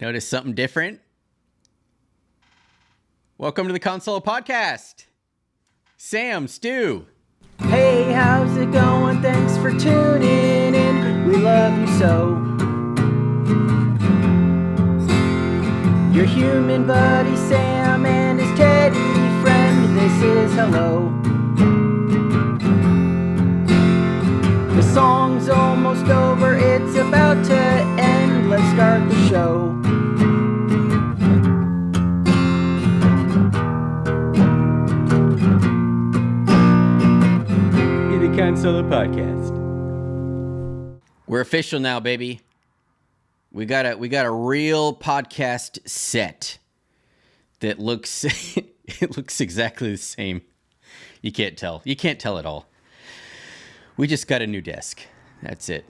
Notice something different? Welcome to the Console Podcast. Sam, Stu. Hey, how's it going? Thanks for tuning in. We love you so. Your human buddy Sam and his teddy friend. This is hello. The song's almost over. It's about to end. Let's start the show. Console Podcast. We're official now, baby. We got a real podcast set that looks it looks exactly the same. You can't tell. You can't tell at all. We just got a new desk. That's it.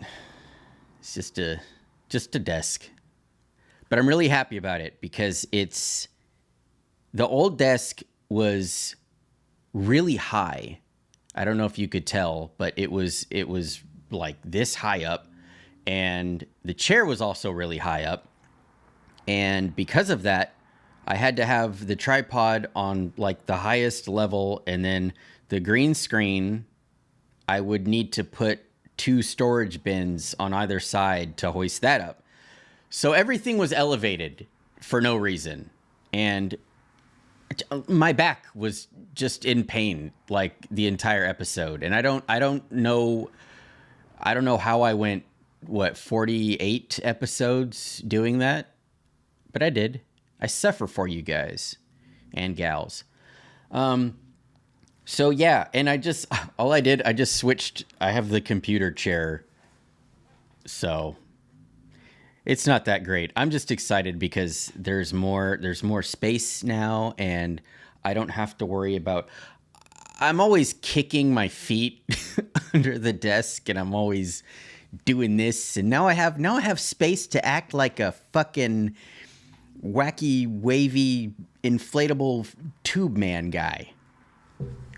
It's just a desk. But I'm really happy about it because the old desk was really high. I don't know if you could tell, but it was like this high up, and the chair was also really high up. And because of that, I had to have the tripod on like the highest level, and then the green screen, I would need to put 2 storage bins on either side to hoist that up. So everything was elevated for no reason. And my back was just in pain like the entire episode, and I don't know how I went 48 episodes doing that, but I did. I suffer for you guys and gals. So yeah, and I just switched. I have the computer chair, so it's not that great. I'm just excited because there's more space now, and I don't have to worry about. I'm always kicking my feet under the desk, and I'm always doing this. And now I have space to act like a fucking wacky, wavy, inflatable tube man guy.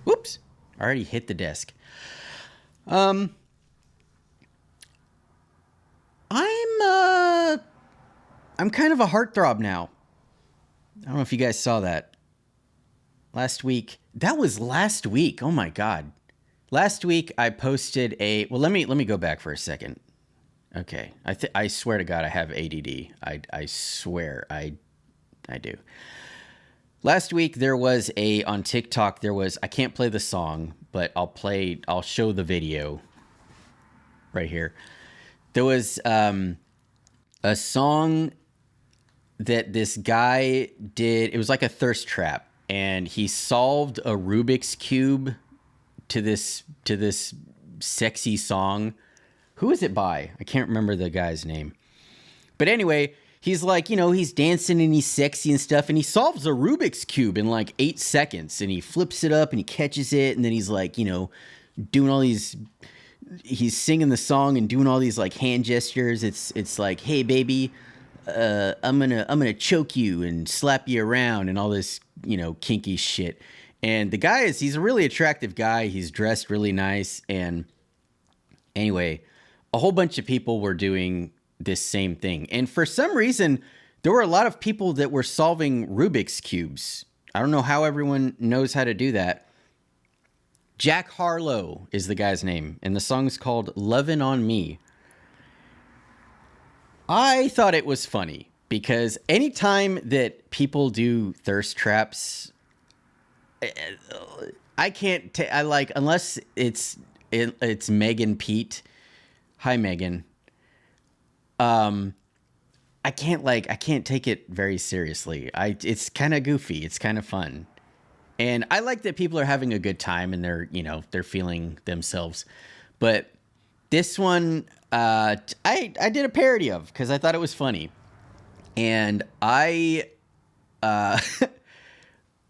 Whoops! I already hit the desk. I'm kind of a heartthrob now. I don't know if you guys saw that. Last week. That was last week. Oh my God. Last week I posted well, let me go back for a second. Okay. I swear to God I have ADD. I swear I do. Last week there was on TikTok, I can't play the song, but I'll show the video right here. There was a song that this guy did. It was like a thirst trap, and he solved a Rubik's Cube to this sexy song. Who is it by? I can't remember the guy's name. But anyway, he's like, he's dancing and he's sexy and stuff, and he solves a Rubik's Cube in like 8 seconds, and he flips it up and he catches it, and then he's like, doing all these. He's singing the song and doing all these like hand gestures. It's like, hey baby, I'm gonna choke you and slap you around and all this, kinky shit. And the guy he's a really attractive guy. He's dressed really nice. And anyway, a whole bunch of people were doing this same thing. And for some reason, there were a lot of people that were solving Rubik's Cubes. I don't know how everyone knows how to do that. Jack Harlow is the guy's name, and the song's called Lovin' on Me. I thought it was funny because anytime that people do thirst traps, I can't unless it's Megan Pete. Hi, Megan. I can't take it very seriously. It's kind of goofy. It's kind of fun. And I like that people are having a good time and they're feeling themselves. But this one, I did a parody of because I thought it was funny. And I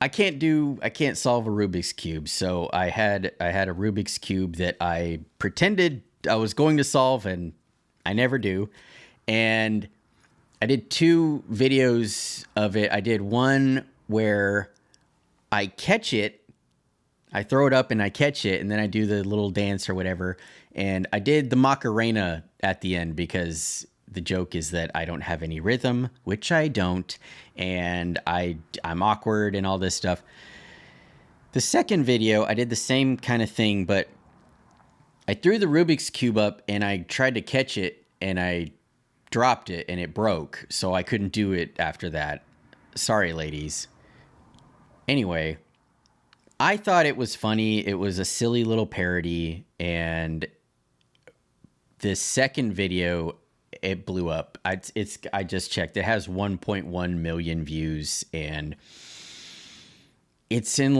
can't solve a Rubik's Cube. So I had a Rubik's Cube that I pretended I was going to solve, and I never do. And I did 2 videos of it. I did one where I catch it, I throw it up and I catch it, and then I do the little dance or whatever. And I did the Macarena at the end because the joke is that I don't have any rhythm, which I don't, and I'm awkward and all this stuff. The second video, I did the same kind of thing, but I threw the Rubik's Cube up and I tried to catch it and I dropped it and it broke, so I couldn't do it after that. Sorry, ladies. Anyway, I thought it was funny. It was a silly little parody, and the second video, it blew up. I just checked. It has 1.1 million views, and it's in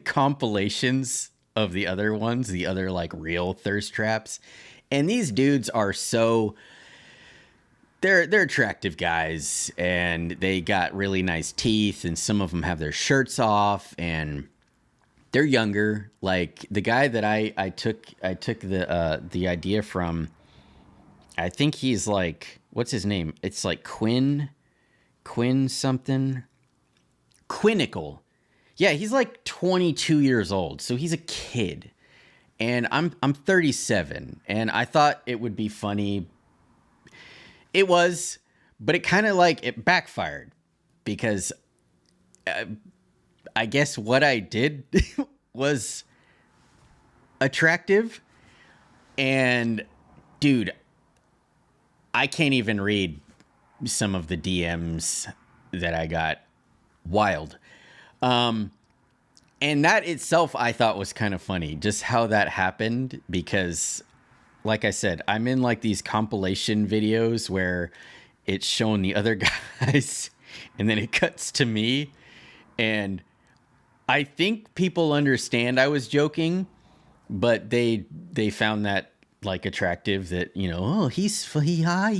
compilations of the other ones, the other like real thirst traps. And these dudes are they're attractive guys, and they got really nice teeth, and some of them have their shirts off, and they're younger. Like the guy that I took the idea from, I think he's like, what's his name? It's like Quinn something. Quinnical. Yeah, he's like 22 years old, so he's a kid. And I'm 37, and I thought it would be funny. It was, but it kind of like it backfired, because I guess what I did was attractive. And dude, I can't even read some of the DMs that I got. Wild. And that itself I thought was kind of funny, just how that happened, because like I said, I'm in like these compilation videos where it's showing the other guys and then it cuts to me, and I think people understand I was joking, but they found that like attractive, that, you know, oh, he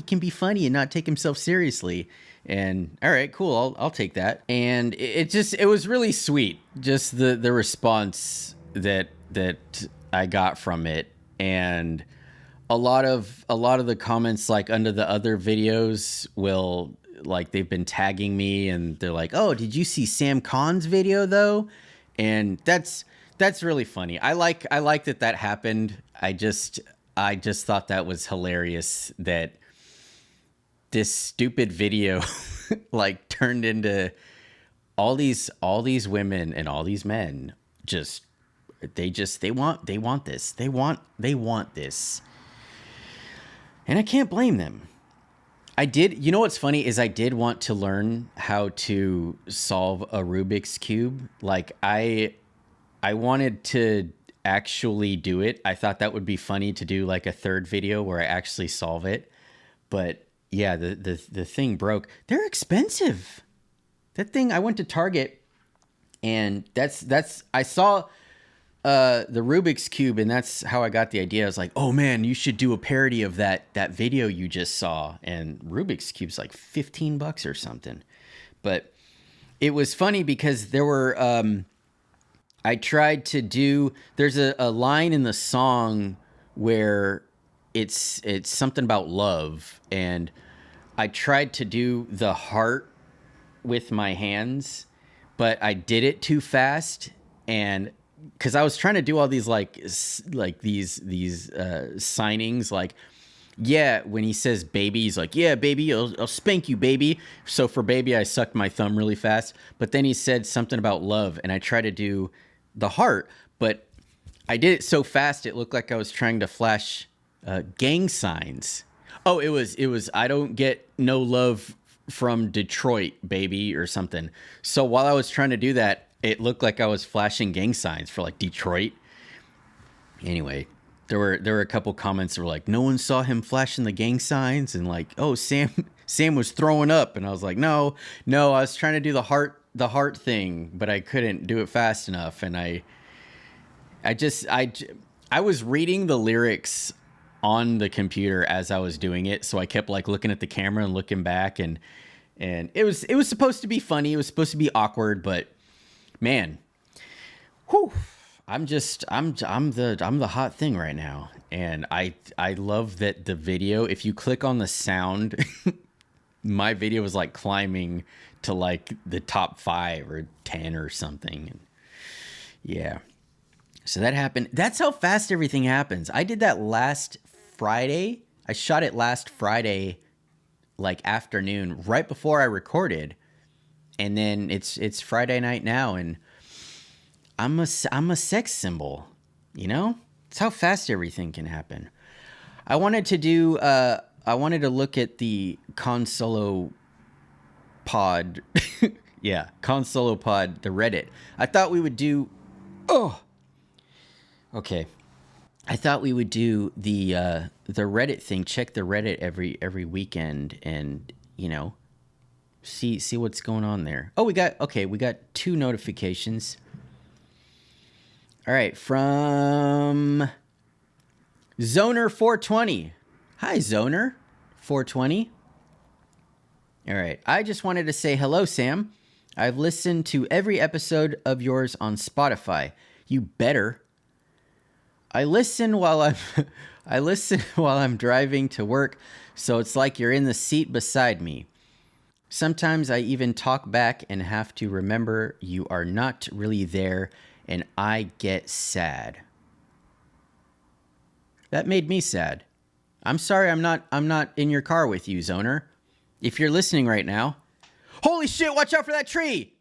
can be funny and not take himself seriously. And all right, cool, I'll take that. And it was really sweet, just the response that I got from it. And a lot of the comments, like under the other videos, will, like, they've been tagging me and they're like, oh, did you see Sam Cahn's video though? And that's really funny. I like that happened. I just thought that was hilarious, that this stupid video like turned into all these women and all these men they want this. They want this. And I can't blame them. You know what's funny is I did want to learn how to solve a Rubik's Cube. Like I wanted to actually do it. I thought that would be funny to do like a third video where I actually solve it. But yeah, the thing broke. They're expensive. That thing, I went to Target, and I saw the Rubik's Cube, and that's how I got the idea. I was like, oh man, you should do a parody of that video you just saw. And Rubik's Cube's like $15 or something. But it was funny because there were I tried to do, there's a line in the song where it's something about love, and I tried to do the heart with my hands, but I did it too fast. And because I was trying to do all these like these signings, like, yeah, when he says baby, he's like, yeah, baby, I'll spank you, baby. So for baby, I sucked my thumb really fast. But then he said something about love, and I tried to do the heart, but I did it so fast it looked like I was trying to flash gang signs. Oh, it was I don't get no love from Detroit, baby, or something. So while I was trying to do that, it looked like I was flashing gang signs for like Detroit. Anyway, there were a couple comments that were like, no one saw him flashing the gang signs, and like, oh, Sam was throwing up, and I was like, no, I was trying to do the heart thing, but I couldn't do it fast enough. And I was reading the lyrics on the computer as I was doing it, so I kept like looking at the camera and looking back, and it was supposed to be funny. It was supposed to be awkward, but man, whew, I'm the hot thing right now. And I love that the video, if you click on the sound, my video was like climbing to like the top 5 or 10 or something. And yeah. So that happened. That's how fast everything happens. I did that last Friday. I shot it last Friday, like afternoon, right before I recorded, and then it's Friday night now, and I'm a sex symbol, you know? It's how fast everything can happen. I wanted to look at the Consolo pod. Yeah, Consolo pod, the Reddit. I thought we would do okay. I thought we would do the Reddit thing, check the Reddit every weekend and, see what's going on there. Oh, we got 2 notifications. All right, from Zoner 420. Hi, Zoner 420. All right, I just wanted to say hello, Sam. I've listened to every episode of yours on Spotify. You better. I listen while I'm driving to work, so it's like you're in the seat beside me. Sometimes I even talk back and have to remember you are not really there, and I get sad. That made me sad. I'm sorry I'm not in your car with you, Zoner. If you're listening right now, holy shit, watch out for that tree.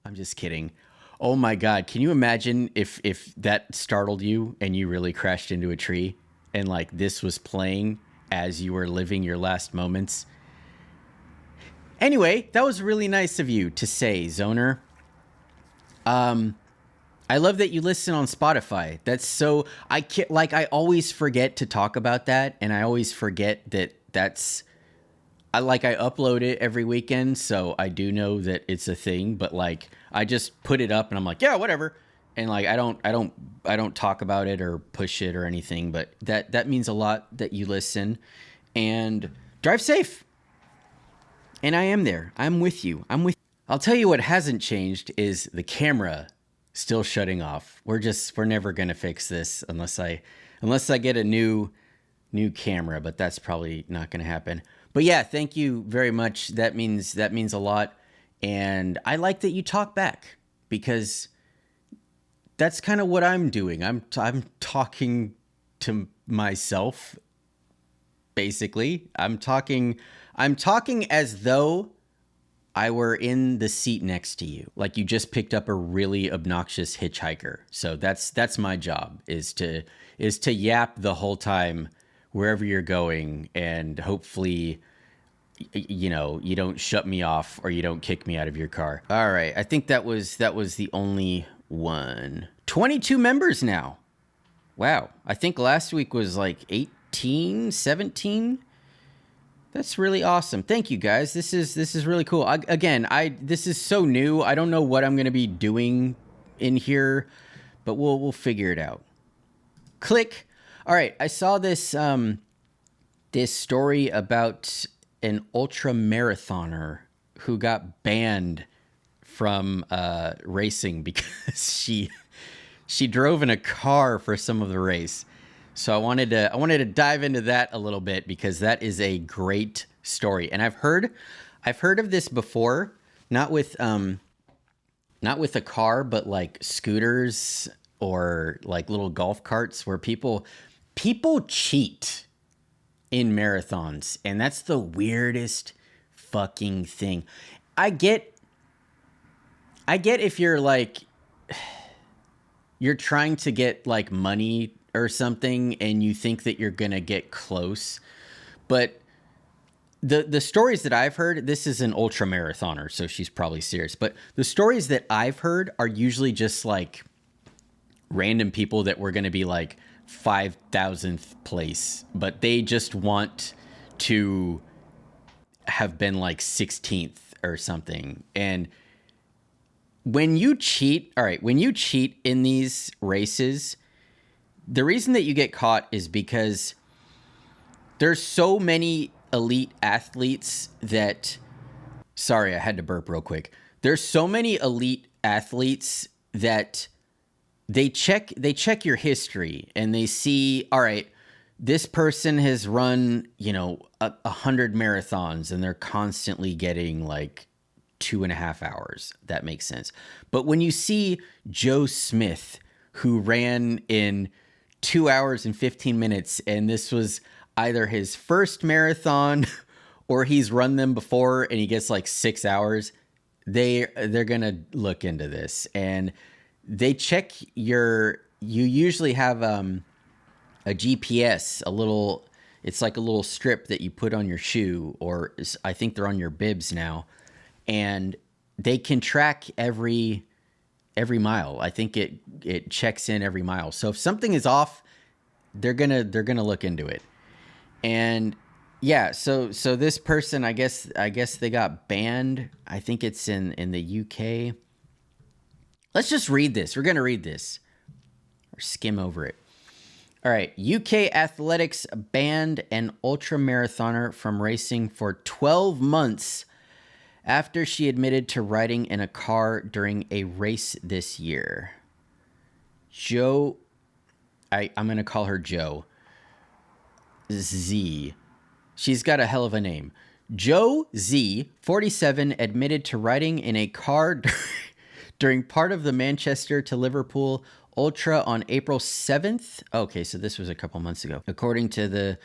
I'm just kidding. Oh my God, can you imagine if that startled you and you really crashed into a tree and like this was playing as you were living your last moments? Anyway, that was really nice of you to say, Zoner. I love that you listen on Spotify. That's so, I always forget to talk about that, and I always forget that I upload it every weekend, so I do know that it's a thing, but like I just put it up and I'm like, yeah, whatever. And like I don't talk about it or push it or anything, but that means a lot that you listen. And drive safe. And I am there. I'm with you. I'll tell you what hasn't changed is the camera still shutting off. We're never going to fix this unless I get a new camera, but that's probably not going to happen. But yeah, thank you very much. That means a lot. And I like that you talk back because that's kind of what I'm doing. I'm talking to myself. Basically, I'm talking as though I were in the seat next to you. Like you just picked up a really obnoxious hitchhiker. So that's my job is to yap the whole time wherever you're going, and hopefully you don't shut me off or you don't kick me out of your car. All right, I think that was the only one. 22 members now. Wow. I think last week was like 18, 17. That's really awesome. Thank you guys. This is really cool. This is so new. I don't know what I'm going to be doing in here, but we'll figure it out. Click. All right, I saw this this story about an ultra marathoner who got banned from racing because she drove in a car for some of the race. So I wanted to dive into that a little bit because that is a great story. And I've heard of this before, not with a car, but like scooters or like little golf carts where people cheat in marathons, and that's the weirdest fucking thing. I get if you're like you're trying to get like money or something and you think that you're gonna get close, but the stories that I've heard, this is an ultra marathoner, so she's probably serious, but the stories that I've heard are usually just like random people that were gonna be like 5,000th place, but they just want to have been like 16th or something. And when you cheat in these races, the reason that you get caught is because there's so many elite athletes that, sorry, I had to burp real quick. There's so many elite athletes that they check your history and they see, all right, this person has run, 100 marathons and they're constantly getting like 2.5 hours. That makes sense. But when you see Joe Smith, who ran in 2 hours and 15 minutes, and this was, either his first marathon or he's run them before and he gets like 6 hours, they're gonna look into this. And they check you usually have a GPS, it's like a little strip that you put on your shoe, or I think they're on your bibs now, and they can track every mile. I think it checks in every mile. So if something is off, they're gonna look into it. And yeah, so this person, I guess they got banned. I think it's in the UK. Let's just read this. We're gonna read this or skim over it. All right, UK athletics banned an ultra marathoner from racing for 12 months after she admitted to riding in a car during a race this year. Joe, I'm going to call her Joe Z. She's got a hell of a name. Joe Z, 47, admitted to riding in a car during part of the Manchester to Liverpool Ultra on April 7th. Okay, so this was a couple months ago. According to the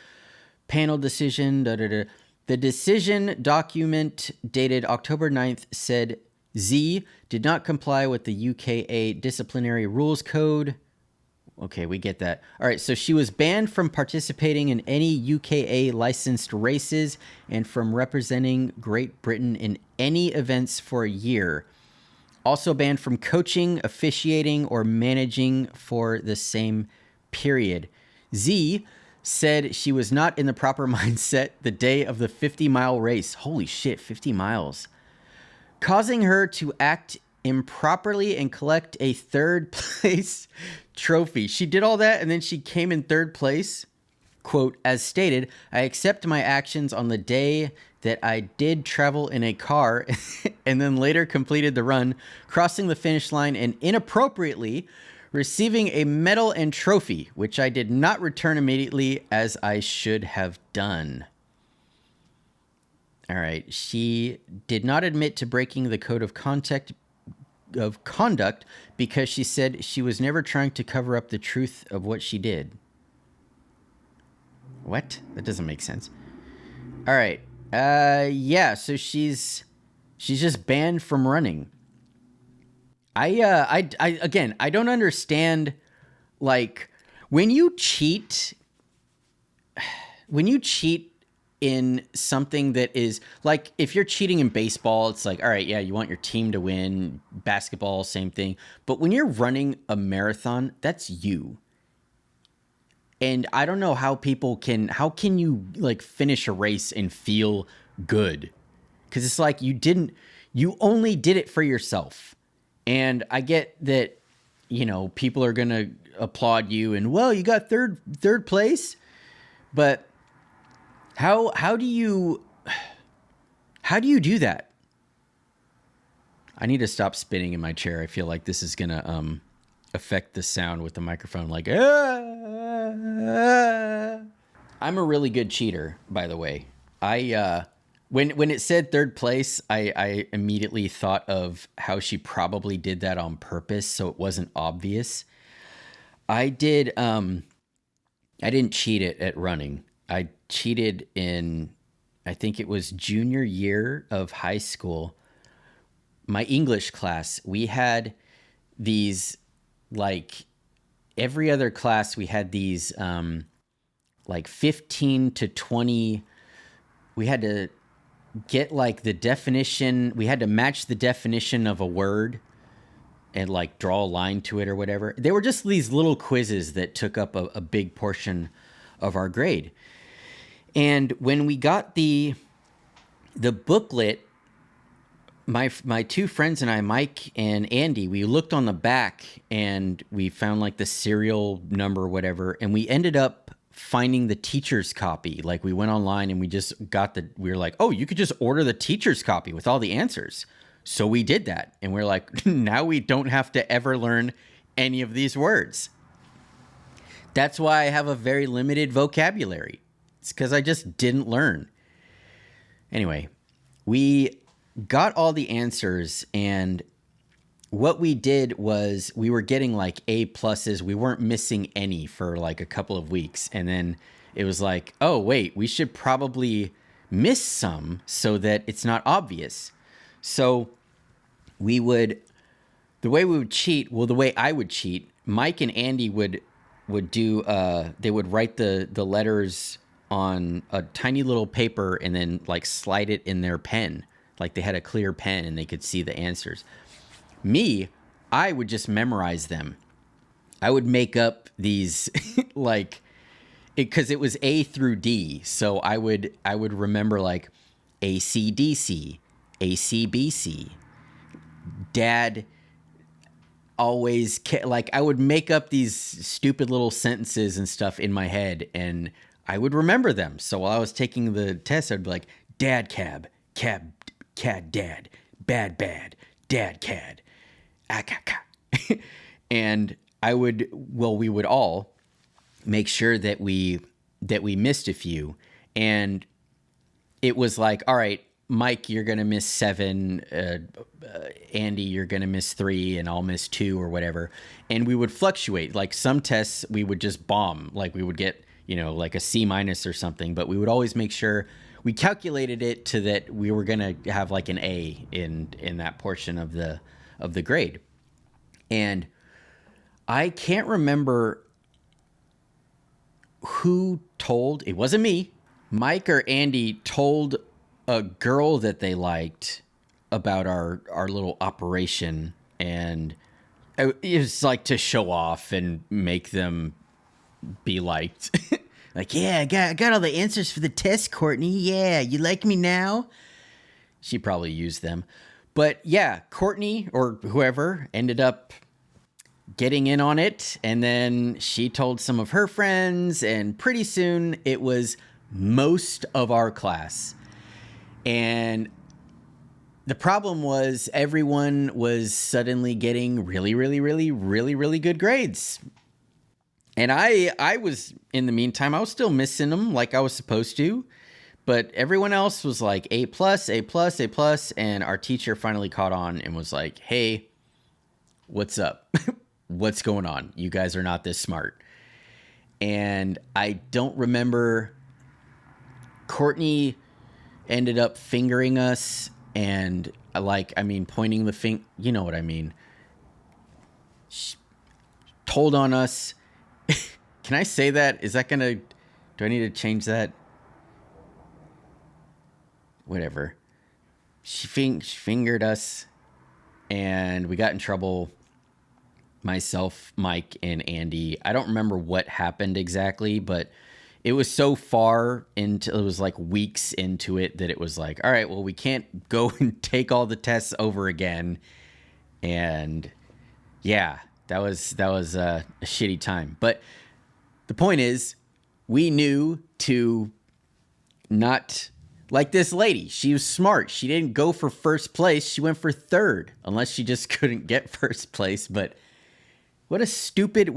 panel decision, the decision document dated October 9th said Z did not comply with the UKA disciplinary rules code. Okay, we get that. All right, so she was banned from participating in any UKA licensed races and from representing Great Britain in any events for a year. Also banned from coaching, officiating, or managing for the same period. Z said she was not in the proper mindset the day of the 50-mile race. Holy shit, 50 miles. Causing her to act improperly and collect a third place trophy. She did all that and then she came in third place. Quote, as stated, I accept my actions on the day that I did travel in a car and then later completed the run, crossing the finish line and inappropriately receiving a medal and trophy, which I did not return immediately as I should have done. All right. She did not admit to breaking the code of conduct because she said she was never trying to cover up the truth of what she did. What? That doesn't make sense. All right. Yeah, so she's just banned from running. I again, I don't understand, like, when you cheat in something that is like, if you're cheating in baseball, it's like, all right, yeah, you want your team to win. Basketball, same thing. But when you're running a marathon, that's you. And I don't know how how can you like finish a race and feel good? Because it's like you only did it for yourself. And I get that, you know, people are going to applaud you and, well, you got third place. But how do you do that? I need to stop spinning in my chair. I feel like this is going to affect the sound with the microphone. Like, I'm a really good cheater, by the way. When it said third place, I immediately thought of how she probably did that on purpose, so it wasn't obvious. I didn't cheat at running. I cheated in, I think it was junior year of high school. My English class, we had these, like, every other class, we had these, like 15 to 20, we had to get like the definition, we had to match the definition of a word and like draw a line to it or whatever. They were just these little quizzes that took up a big portion of our grade. And when we got the booklet, my two friends and I, Mike and Andy, we looked on the back and we found like the serial number or whatever, and we ended up finding the teacher's copy. Like, we went online and we were like, oh, you could just order the teacher's copy with all the answers. So we did that. And we're like, now we don't have to ever learn any of these words. That's why I have a very limited vocabulary. It's because I just didn't learn. Anyway, we got all the answers, and what we did was we were getting like A pluses. We weren't missing any for like a couple of weeks. And then it was like, oh, wait, we should probably miss some so that it's not obvious. So we would, the way we would cheat, well, the way I would cheat, Mike and Andy would do, they would write the letters on a tiny little paper and then like slide it in their pen. Like they had a clear pen and they could see the answers. Me, I would just memorize them. I would make up these like, because it was A through D. So I would remember like ACDC, ACBC, Dad always like I would make up these stupid little sentences and stuff in my head and I would remember them. So while I was taking the test, I'd be like, Dad cab, cab, cad dad, bad bad, dad cad, akaka. And we would all make sure that we missed a few. And it was like, all right, Mike, you're going to miss 7, Andy, you're going to miss 3, and I'll miss 2 or whatever. And we would fluctuate. Like some tests we would just bomb, like we would get, like a C- or something, but we would always make sure we calculated it to that we were going to have like an A in that portion of the grade. And I can't remember who told, it wasn't me, Mike or Andy told a girl that they liked about our little operation, and it was like to show off and make them be liked. Like, yeah, I got all the answers for the test, Courtney. Yeah, you like me now? She probably used them. But yeah, Courtney or whoever ended up getting in on it, and then she told some of her friends, and pretty soon it was most of our class. And the problem was everyone was suddenly getting really, really, really, really, really good grades. And I was, in the meantime, I was still missing them like I was supposed to. But everyone else was like A+, A+, A+. And our teacher finally caught on and was like, hey, what's up? What's going on? You guys are not this smart. And I don't remember, Courtney ended up fingering us and pointing the finger, you know what I mean. She told on us. Can I say that? Is that do I need to change that? Whatever. She fingered us and we got in trouble. Myself, Mike, and Andy. I don't remember what happened exactly, but it was so far into, it was like weeks into it that it was like, all right, well, we can't go and take all the tests over again. And yeah, that was a shitty time. But the point is, we knew to not, like this lady, she was smart. She didn't go for first place. She went for third, unless she just couldn't get first place. But what a stupid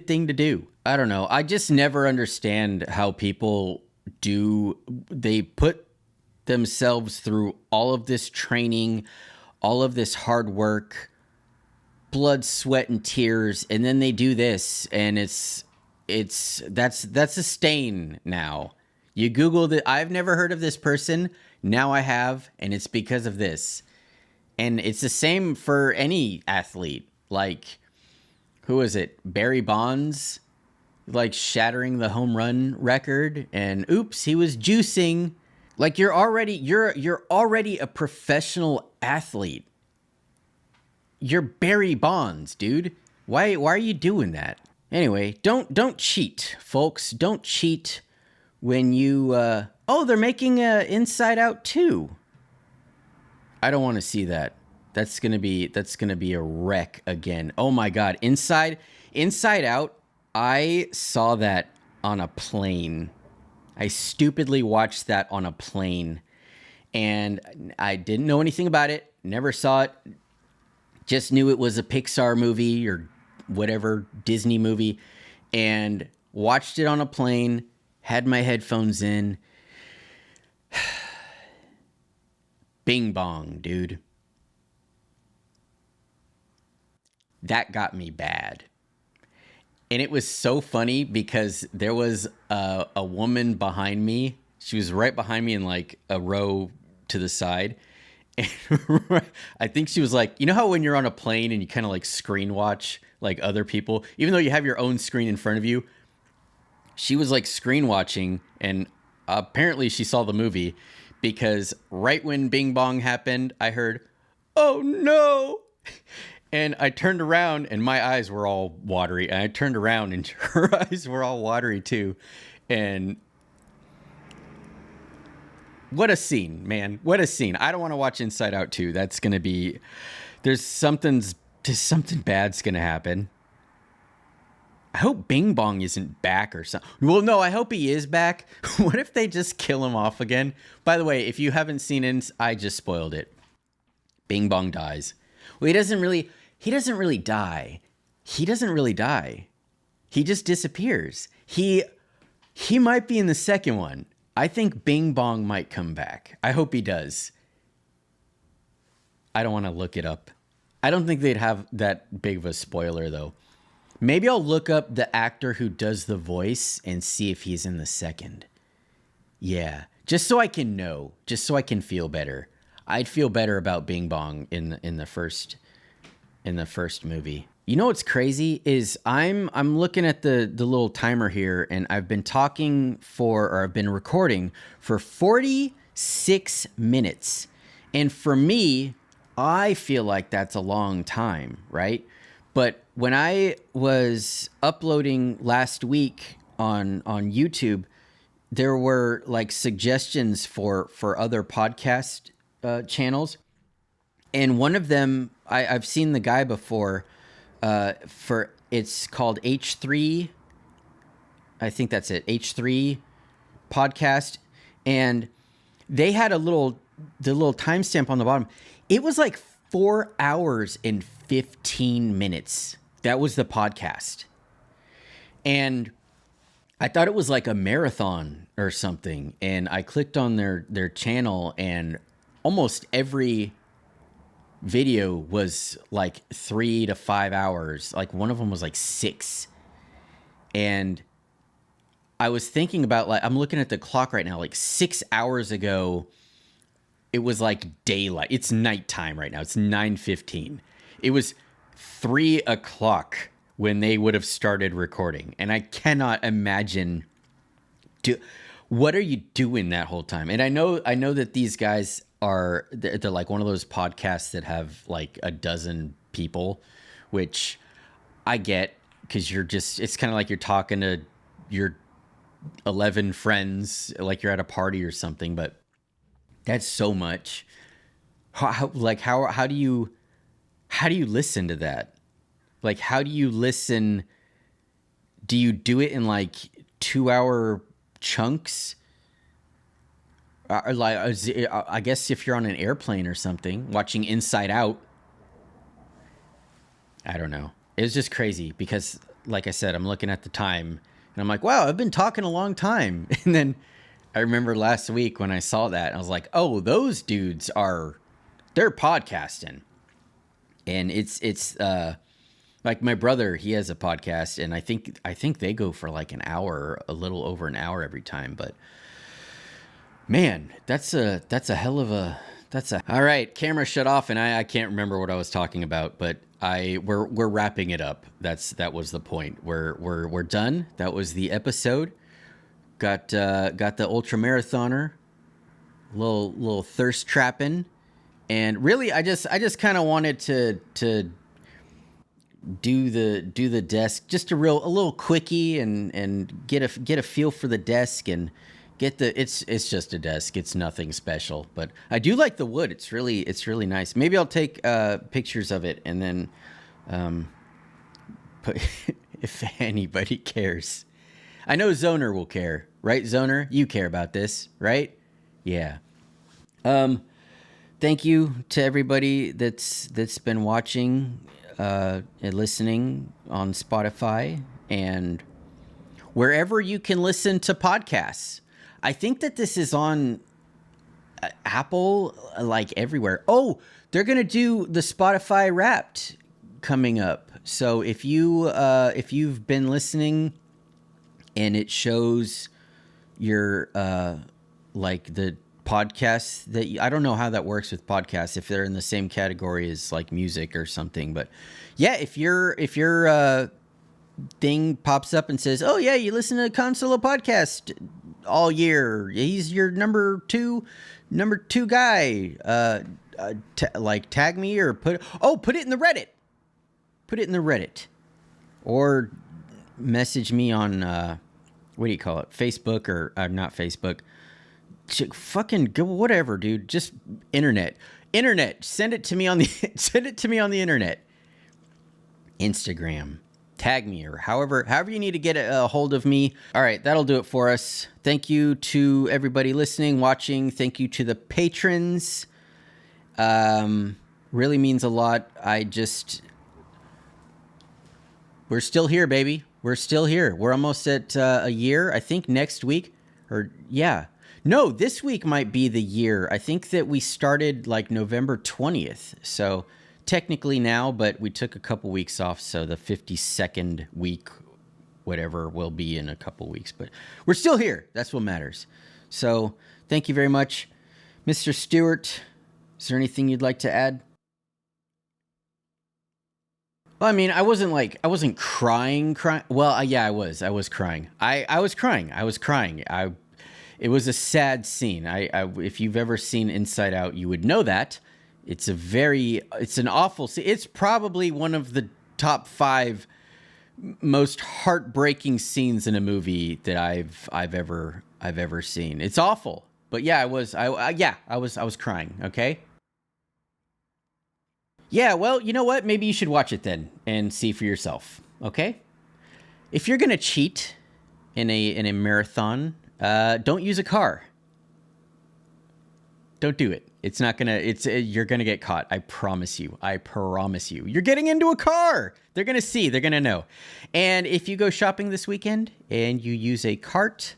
thing to do. I don't know. I just never understand how people they put themselves through all of this training, all of this hard work, blood, sweat, and tears, and then they do this, and that's a stain now. You Google that, I've never heard of this person, now I have, and it's because of this. And it's the same for any athlete. Like, who is it? Barry Bonds, like shattering the home run record, and oops, he was juicing. Like, you're already a professional athlete. You're Barry Bonds, dude. Why are you doing that? Anyway, don't cheat, folks. Don't cheat when you they're making Inside Out 2. I don't want to see that. That's gonna be a wreck again. Oh my God, Inside Out. I saw that on a plane. I stupidly watched that on a plane, and I didn't know anything about it. Never saw it. Just knew it was a Pixar movie or whatever, Disney movie, and watched it on a plane. Had my headphones in. Bing bong, dude. That got me bad. And it was so funny because there was a woman behind me. She was right behind me in like a row to the side. And I think she was like, you know how when you're on a plane and you kind of like screen watch like other people, even though you have your own screen in front of you, she was like screen watching, and apparently she saw the movie because right when Bing Bong happened, I heard, "Oh no." And I turned around and my eyes were all watery. And I turned around and her eyes were all watery too. And what a scene, man. What a scene. I don't want to watch Inside Out 2. That's going to be, there's something bad's going to happen. I hope Bing Bong isn't back or something. Well, no, I hope he is back. What if they just kill him off again? By the way, if you haven't seen it, I just spoiled it. Bing Bong dies. Well, he doesn't really die. He doesn't really die. He just disappears. He might be in the second one. I think Bing Bong might come back. I hope he does. I don't want to look it up. I don't think they'd have that big of a spoiler, though. Maybe I'll look up the actor who does the voice and see if he's in the second. Yeah, just so I can know, just so I can feel better. I'd feel better about Bing Bong in the first movie. You know what's crazy is I'm looking at the little timer here, and I've been recording for 46 minutes. And for me, I feel like that's a long time, right? But when I was uploading last week on YouTube, there were like suggestions for other podcast channels. And one of them, I've seen the guy before, it's called H3. I think that's it. H3 podcast. And they had the little timestamp on the bottom. It was like 4 hours and 15 minutes. That was the podcast. And I thought it was like a marathon or something. And I clicked on their channel, and almost every video was like 3 to 5 hours. Like one of them was like 6. And I was thinking about, like, I'm looking at the clock right now, like 6 hours ago, it was like daylight. It's nighttime right now. It's 9:15. It was 3 o'clock when they would have started recording. And I cannot imagine, what are you doing that whole time? And I know that these guys they're like one of those podcasts that have like a dozen people, which I get, because it's kind of like you're talking to your 11 friends, like you're at a party or something, but that's so much. How do you listen to that? Like, how do you listen? Do you do it in like 2-hour chunks? I guess if you're on an airplane or something, watching Inside Out. I don't know. It was just crazy because, like I said, I'm looking at the time and I'm like, wow, I've been talking a long time. And then I remember last week when I saw that, I was like, oh, those dudes they're podcasting. And it's like my brother, he has a podcast, and I think they go for like an hour, a little over an hour every time. But man, that's a hell of a, all right. Camera shut off, and I can't remember what I was talking about, but we're wrapping it up. That was the point. We're done. That was the episode. Got the ultra marathoner, little thirst trapping, and really I just kind of wanted to do the desk, just a little quickie, and get a feel for the desk, and it's just a desk. It's nothing special, but I do like the wood. It's really nice. Maybe I'll take pictures of it and then put if anybody cares. I know Zoner will care, right? Zoner, you care about this, right? Yeah. Thank you to everybody that's been watching and listening on Spotify and wherever you can listen to podcasts. I think that this is on Apple, like everywhere. Oh, they're going to do the Spotify Wrapped. coming up. So if you've been listening and it shows your like the podcasts that I don't know how that works with podcasts, if they're in the same category as like music or something, but yeah, if your thing pops up and says, oh yeah, you listen to Cahn Solo podcast all year, he's your number two guy, like tag me or put it in the Reddit, or message me on what do you call it, Facebook, or not Facebook, fucking go, whatever, dude, just internet, send it to me on the internet, Instagram, tag me, or however you need to get a hold of me. All right, that'll do it for us. Thank you to everybody listening, watching. Thank you to the patrons. Really means a lot. We're still here, baby. We're still here. We're almost at a year. I think next week, no, this week might be the year. I think that we started like November 20th. So technically now, but we took a couple weeks off. So the 52nd week, whatever, will be in a couple weeks. But we're still here. That's what matters. So thank you very much. Mr. Stewart, is there anything you'd like to add? Well, I mean, I wasn't crying. Well, yeah, I was crying. I was crying. It was a sad scene. If you've ever seen Inside Out, you would know that. It's an awful scene. It's probably one of the top 5 most heartbreaking scenes in a movie that I've ever seen. It's awful. But yeah, I was crying, okay? Yeah, well, you know what? Maybe you should watch it then and see for yourself, okay? If you're going to cheat in a marathon, don't use a car. Don't do it. You're going to get caught. I promise you. You're getting into a car. They're going to see, they're going to know. And if you go shopping this weekend and you use a cart,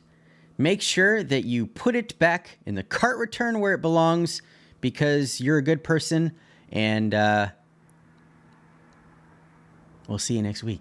make sure that you put it back in the cart return where it belongs, because you're a good person. And we'll see you next week.